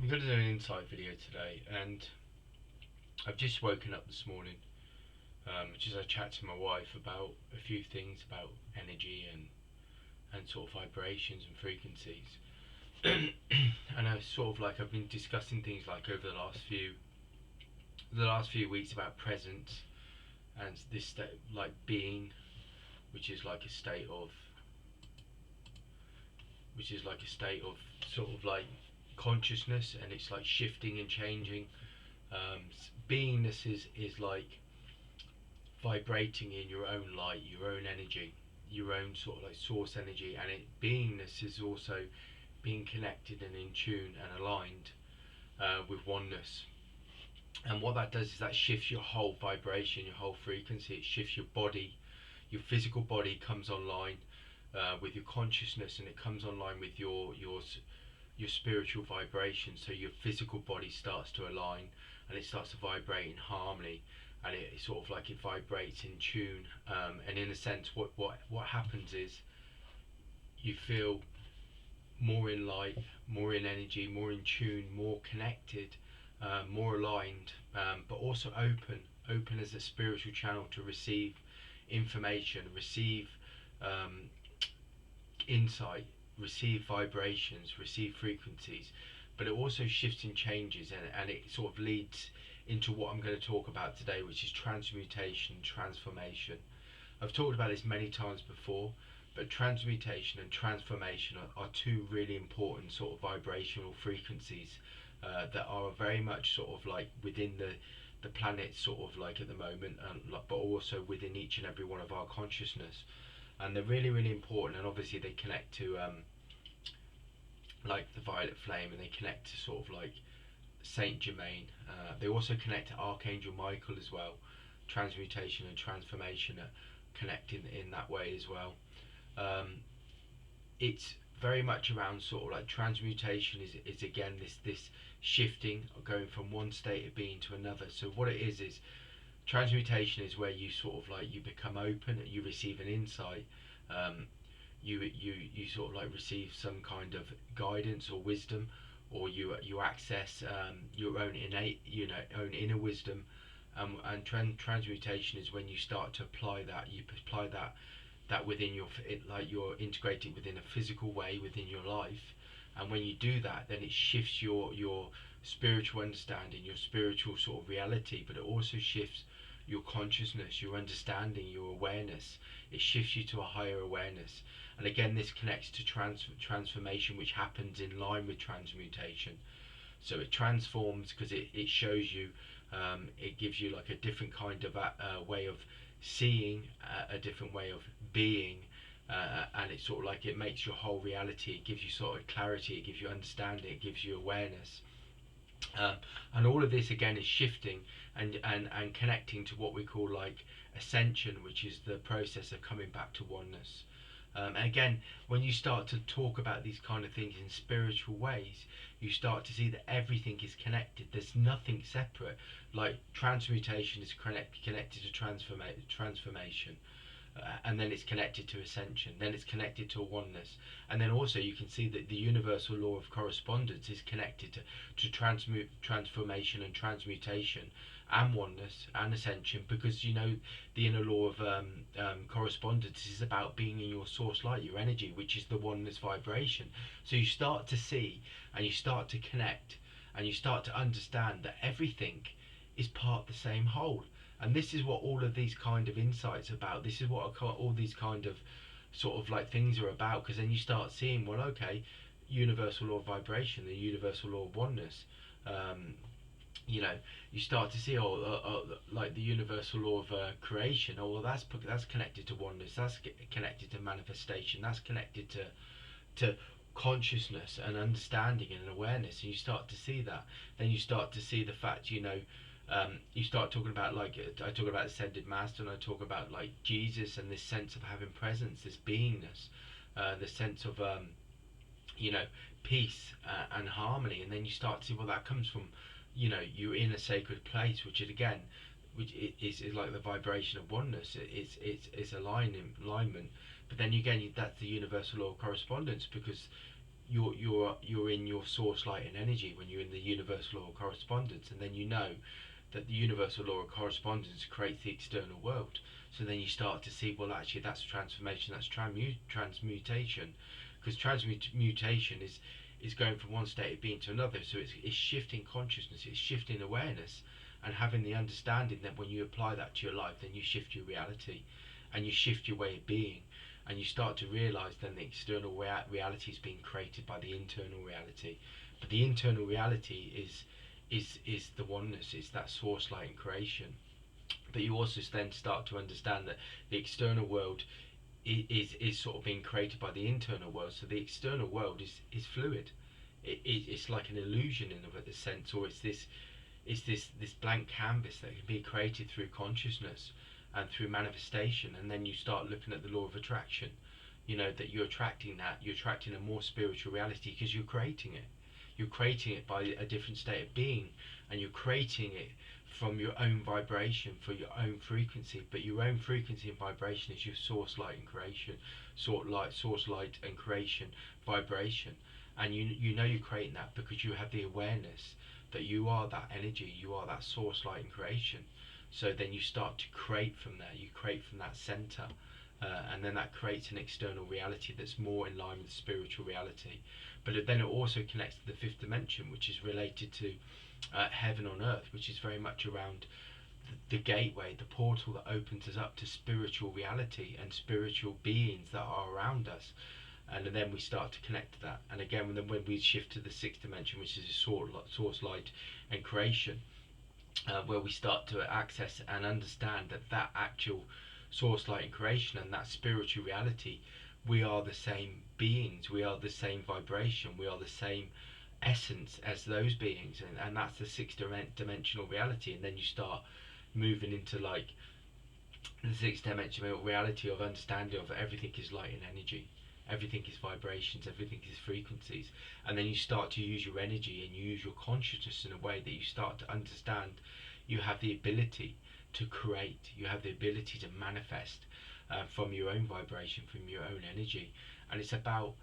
I'm going to do an insight video today, and I've just woken up this morning, just I chat to my wife about a few things about energy and sort of vibrations and frequencies. And I sort of like I've been discussing things like over the last few weeks about presence and this state like being, which is like a state of sort of like consciousness, and it's like shifting and changing. Beingness is like vibrating in your own light, your own energy, your own sort of like source energy, and beingness is also being connected and in tune and aligned with oneness. And what that does is that shifts your whole vibration, your whole frequency. It shifts your body, your physical body comes online with your consciousness, and it comes online with your spiritual vibration. So your physical body starts to align, and it starts to vibrate in harmony, and it sort of like it vibrates in tune. And in a sense, what happens is you feel more in light, more in energy, more in tune, more connected, more aligned, but also open as a spiritual channel to receive information, receive um, insight, receive vibrations, receive frequencies. But it also shifts and changes, and it sort of leads into what I'm going to talk about today, which is transmutation, transformation. I've talked about this many times before, but transmutation and transformation are two really important sort of vibrational frequencies that are very much sort of like within the planet sort of like at the moment, and but also within each and every one of our consciousness. And they're really, really important, and obviously they connect to like the violet flame, and they connect to sort of like Saint Germain. They also connect to Archangel Michael as well. Transmutation and transformation are connected in that way as well. It's very much around sort of like transmutation is again this shifting, going from one state of being to another. So what it is transmutation is where you sort of like you become open, you receive an insight, you sort of like receive some kind of guidance or wisdom, or you access your own innate, own inner wisdom. And transmutation is when you start to apply that, you apply that within like you're integrating within a physical way within your life. And when you do that, then it shifts your spiritual understanding, your spiritual sort of reality, but it also shifts your consciousness, your understanding, your awareness. It shifts you to a higher awareness. And again, this connects to transformation, which happens in line with transmutation. So it transforms because it shows you, it gives you like a different kind of way of seeing, a different way of being, and it's sort of like it makes your whole reality. It gives you sort of clarity, it gives you understanding, it gives you awareness. And all of this again is shifting and connecting to what we call like ascension, which is the process of coming back to oneness. And again, when you start to talk about these kind of things in spiritual ways, you start to see that everything is connected. There's nothing separate. Like transmutation is connected to transformation. And then it's connected to ascension, then it's connected to oneness, and then also you can see that the universal law of correspondence is connected to transformation and transmutation and oneness and ascension, because the inner law of correspondence is about being in your source light, your energy, which is the oneness vibration. So you start to see, and you start to connect, and you start to understand that everything is part of the same whole. And this is what all of these kind of insights are about. This is what all these kind of sort of like things are about, because then you start seeing, well, okay, universal law of vibration, the universal law of oneness. You start to see, like the universal law of creation. Oh, well, that's connected to oneness. That's connected to manifestation. That's connected to consciousness and understanding and awareness. And you start to see that. Then you start to see the fact, you start talking about, like, I talk about ascended master, and I talk about like Jesus and this sense of having presence, this beingness, the sense of peace and harmony. And then you start to see, well, that comes from you're in a sacred place, which is again, which is like the vibration of oneness. It's alignment. But then again, that's the universal law of correspondence, because you're in your source light and energy, when you're in the universal law of correspondence, and then you know that the universal law of correspondence creates the external world. So then you start to see, well, actually, that's transformation, that's transmutation, because transmutation is going from one state of being to another. So it's shifting consciousness, it's shifting awareness, and having the understanding that when you apply that to your life, then you shift your reality, and you shift your way of being, and you start to realize then the external reality is being created by the internal reality. But the internal reality is the oneness, it's that source light in creation. But you also then start to understand that the external world is sort of being created by the internal world. So the external world is fluid. It's like an illusion in a sense, or it's this blank canvas that can be created through consciousness and through manifestation. And then you start looking at the law of attraction, that you're attracting a more spiritual reality, because you're creating it by a different state of being, and you're creating it from your own vibration, for your own frequency. But your own frequency and vibration is your source light and creation, source light and creation vibration. And you're creating that because you have the awareness that you are that energy, you are that source light and creation. So then you start to create from there, you create from that center, and then that creates an external reality that's more in line with spiritual reality. But then it also connects to the fifth dimension, which is related to heaven on earth, which is very much around the gateway, the portal that opens us up to spiritual reality and spiritual beings that are around us. And then we start to connect to that. And again, when we shift to the sixth dimension, which is source light and creation, where we start to access and understand that actual source light and creation and that spiritual reality, we are the same beings, we are the same vibration, we are the same essence as those beings, and that's the sixth dimensional reality. And then you start moving into like the sixth dimensional reality of understanding of everything is light and energy, everything is vibrations, everything is frequencies. And then you start to use your energy and you use your consciousness in a way that you start to understand you have the ability to create, you have the ability to manifest from your own vibration, from your own energy. And it's about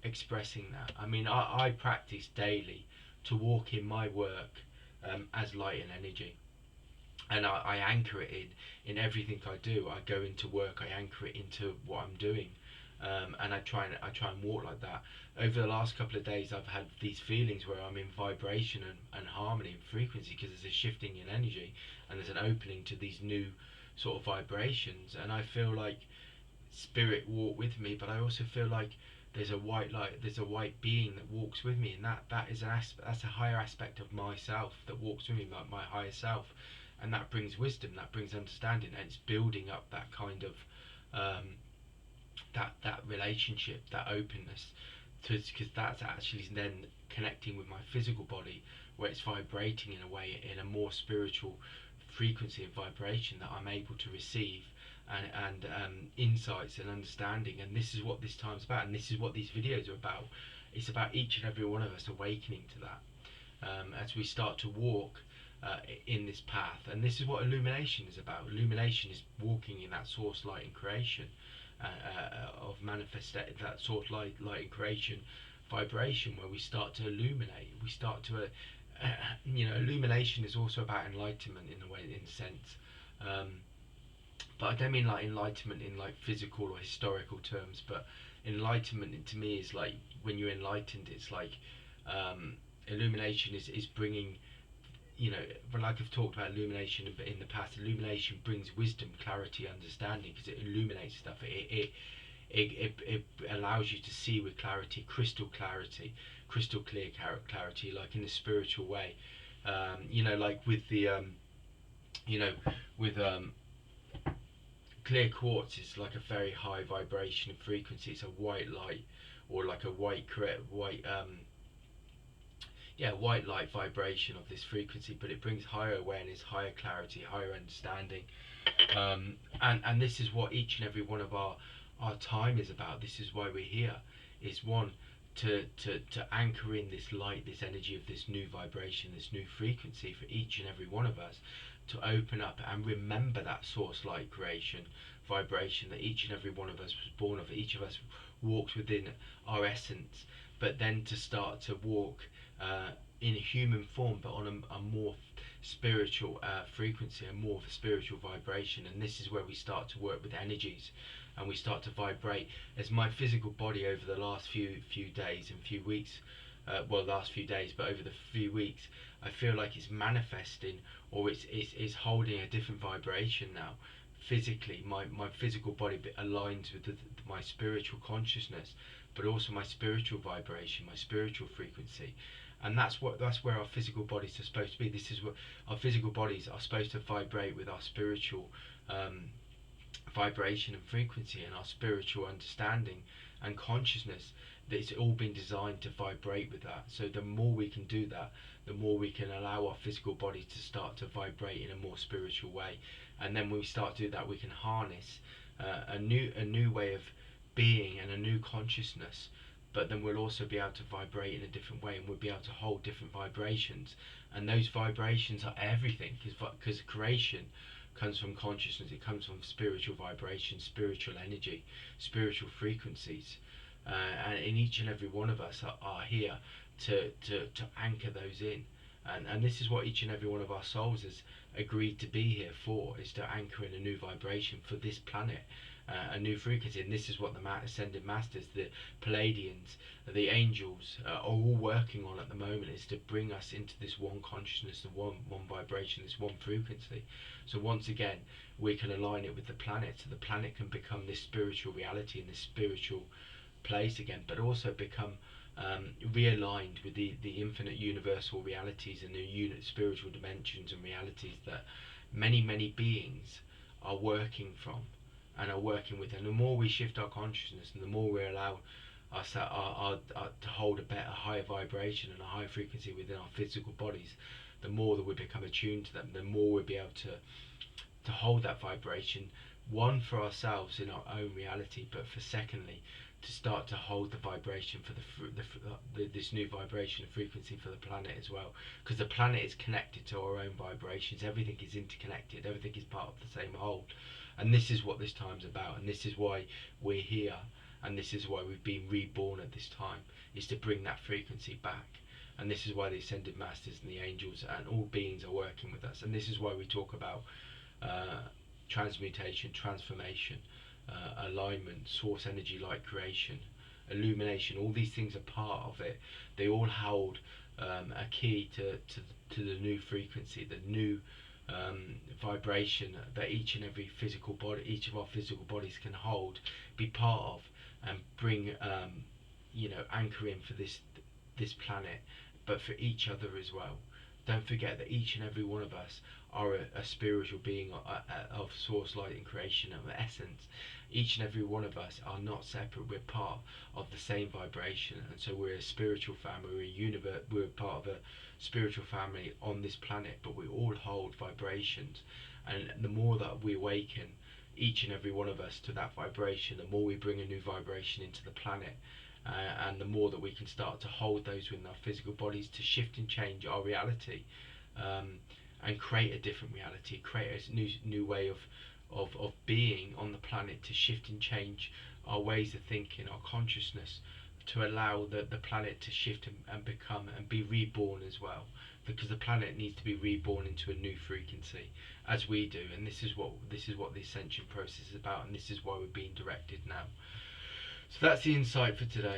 expressing that. I mean, I practice daily to walk in my work as light and energy, and I anchor it in everything I do. I go into work, I anchor it into what I'm doing, and I try and walk like that. Over the last couple of days, I've had these feelings where I'm in vibration and harmony and frequency, because there's a shifting in energy and there's an opening to these new sort of vibrations, and I feel like spirit walk with me, but I also feel like there's a white light, there's a white being that walks with me, and that is that's a higher aspect of myself that walks with me, my higher self, and that brings wisdom, that brings understanding, and it's building up that kind of that relationship, that openness, because that's actually then connecting with my physical body, where it's vibrating in a way, in a more spiritual frequency and vibration that I'm able to receive and insights and understanding. And this is what this time's about, and this is what these videos are about. It's about each and every one of us awakening to that as we start to walk in this path. And this is what illumination is about. Illumination is walking in that source light and creation of manifesting that source light and creation vibration, where we start to illuminate, we start to illumination is also about enlightenment in a way, in a sense, but I don't mean like enlightenment in like physical or historical terms, but enlightenment to me is like when you're enlightened, it's like illumination is bringing, but like I've talked about illumination in the past, illumination brings wisdom, clarity, understanding, because it illuminates stuff. It allows you to see with clarity, crystal clear clarity, like in a spiritual way. Like with the with clear quartz is like a very high vibration and frequency. It's a white light, or like a white light vibration of this frequency, but it brings higher awareness, higher clarity, higher understanding, and this is what each and every one of our time is about. This is why we're here, is one, to anchor in this light, this energy of this new vibration, this new frequency for each and every one of us, to open up and remember that source light creation vibration that each and every one of us was born of. Each of us walks within our essence, but then to start to walk in a human form, but on a more spiritual frequency, a more spiritual vibration. And this is where we start to work with energies, and we start to vibrate. As my physical body over the last few days and few weeks, last few days, but over the few weeks, I feel like it's manifesting, or it's holding a different vibration now. Physically, my physical body aligns with my spiritual consciousness, but also my spiritual vibration, my spiritual frequency. And that's where our physical bodies are supposed to be. This is what our physical bodies are supposed to vibrate with, our spiritual vibration and frequency, and our spiritual understanding and consciousness. That it's all been designed to vibrate with that. So the more we can do that, the more we can allow our physical body to start to vibrate in a more spiritual way. And then when we start to do that, we can harness a new way of being and a new consciousness. But then we'll also be able to vibrate in a different way, and we'll be able to hold different vibrations. And those vibrations are everything, because creation comes from consciousness. It comes from spiritual vibration, spiritual energy, spiritual frequencies. And in each and every one of us are here to anchor those in. And this is what each and every one of our souls has agreed to be here for, is to anchor in a new vibration for this planet, a new frequency. And this is what the ascended masters, the Palladians, the angels are all working on at the moment, is to bring us into this one consciousness, the one vibration, this one frequency. So once again, we can align it with the planet, so the planet can become this spiritual reality and this spiritual place again, but also become realigned with the infinite universal realities and the spiritual dimensions and realities that many beings are working from and are working with. And the more we shift our consciousness, and the more we allow our to hold a better, higher vibration and a higher frequency within our physical bodies, the more that we become attuned to them, the more we'll be able to hold that vibration, one, for ourselves in our own reality, but for secondly, to start to hold the vibration for this new vibration and frequency for the planet as well, because the planet is connected to our own vibrations. Everything is interconnected, everything is part of the same whole. And this is what this time's about, and this is why we're here, and this is why we've been reborn at this time, is to bring that frequency back. And this is why the ascended masters and the angels and all beings are working with us. And this is why we talk about transmutation, transformation, alignment, source energy, light creation, illumination. All these things are part of it. They all hold a key to the new frequency, the new vibration that each and every physical body, each of our physical bodies can hold, be part of, and bring anchor in for this planet, but for each other as well. Don't forget that each and every one of us are a spiritual being of source, light and creation, of essence. Each and every one of us are not separate. We're part of the same vibration, and so we're a spiritual family. We're part of a spiritual family on this planet, but we all hold vibrations. And the more that we awaken, each and every one of us, to that vibration, the more we bring a new vibration into the planet. And the more that we can start to hold those within our physical bodies to shift and change our reality, and create a different reality, create a new way of being on the planet, to shift and change our ways of thinking, our consciousness, to allow the planet to shift and become and be reborn as well, because the planet needs to be reborn into a new frequency, as we do. And this is what the ascension process is about, and this is why we're being directed now. So that's the insight for today.